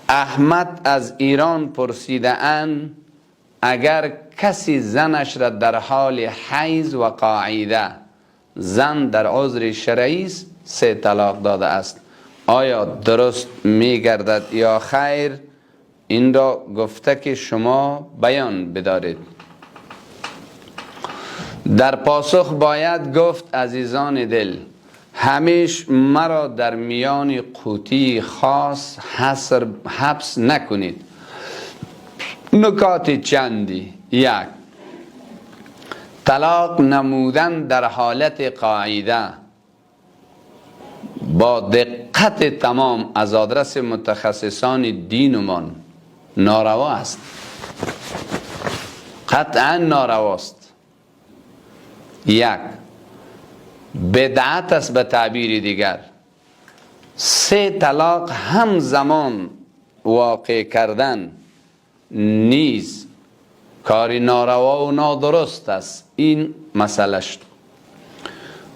احمد از ایران پرسیده اند اگر کسی زنش را در حال حیض و قاعده، زن در عذر شرعی است، 3 طلاق داده است، آیا درست میگردد یا خیر؟ این را گفته که شما بیان بدارید. در پاسخ باید گفت عزیزان دل، همیشه مرا در میان قوطی خاص حبس نکنید. نکات چندی: 1. طلاق نمودن در حالت قاعده با دقت تمام از آدرس متخصصان دینمان ناروا است، قطعا نارواست. 1. بدعت است به تعبیر دیگر. 3 طلاق همزمان واقع کردن نیز کاری ناروا و نادرست است. این مسئله شد.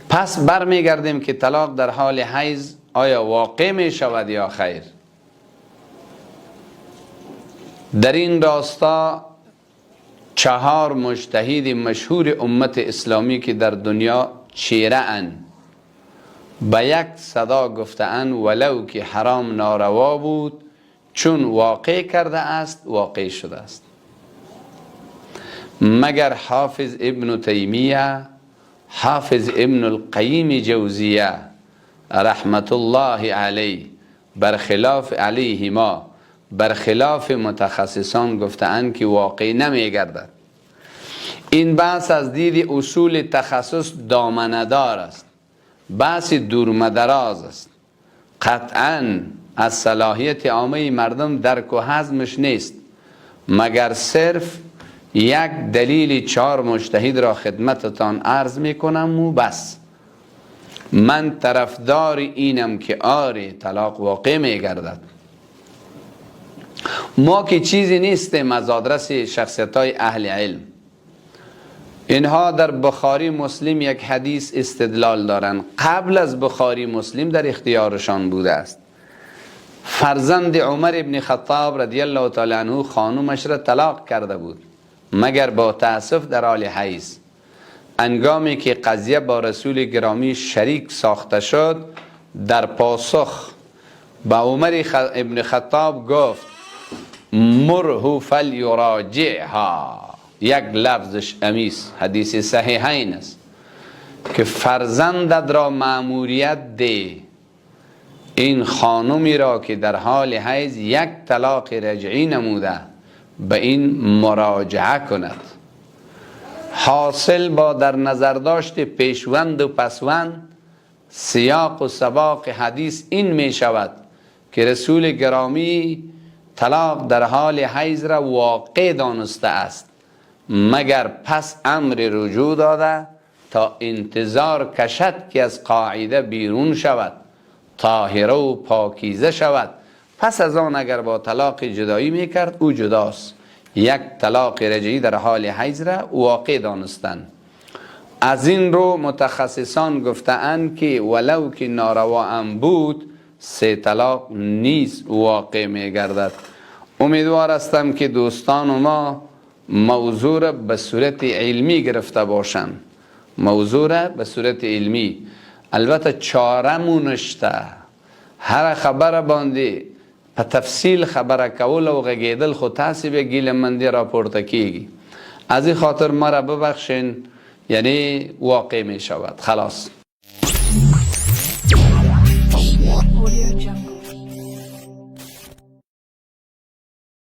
پس برمیگردیم که طلاق در حال حیض آیا واقع می شود یا خیر؟ در این راستا 4 مجتهد مشهور امت اسلامی که در دنیا چیره اند به یک صدا گفته اند ولو که حرام ناروا بود، چون واقع کرده است واقع شده است. مگر حافظ ابن تیمیه، حافظ ابن القیم جوزیه رحمت الله علیه برخلاف علیهما برخلاف متخصصان گفتند که واقع نمی گردد. این بحث از دید اصول تخصص دامنه‌دار است، بحث دورمدراز است، قطعا از صلاحیت عامه مردم درک و هضمش نیست، مگر صرف یک دلیل 4 مجتهد را خدمتتان عرض میکنم و بس. من طرفدار اینم که آری طلاق واقع میگردد. ما که چیزی نیستیم از آدرس شخصیت های اهل علم. اینها در بخاری مسلم یک حدیث استدلال دارند، قبل از بخاری مسلم در اختیارشان بوده است. فرزند عمر ابن خطاب رضی الله تعالی عنه خانومش را طلاق کرده بود، مگر با تأسف در حال حیض. انگامی که قضیه با رسول گرامی شریک ساخته شد، در پاسخ با عمر ابن خطاب گفت مره فلیراجعها. یک لفظش امیس، حدیث صحیحین است که فرزندت را مأموریت ده این خانومی را که در حال حیض یک طلاق رجعی نموده به این مراجعه کند. حاصل با در نظر داشت پیشوند و پسوند سیاق و سباق حدیث این می شود که رسول گرامی طلاق در حال حیض را واقع دانسته است، مگر پس امر رجوع داده تا انتظار کشد که از قاعده بیرون شود، طاهره و پاکیزه شود. پس از آن اگر با طلاق جدایی میکرد او جداست. یک طلاق رجعی در حال حیض را واقع دانستند. از این رو متخصصان گفتند که ولو که ناروا هم بود 3 طلاق نیز واقع میگردد. امیدوار هستم که دوستان ما موضوع را به صورت علمی گرفته باشند. موضوع را به صورت علمی. البته چاره مونشته، هر خبر باندې په تفصیل خبره کول او غږیدل خو تاسې به ګیله‌مندي راپورته کیږي. از این خاطر ما را ببخشین، یعنی واقع می شود. خلاص.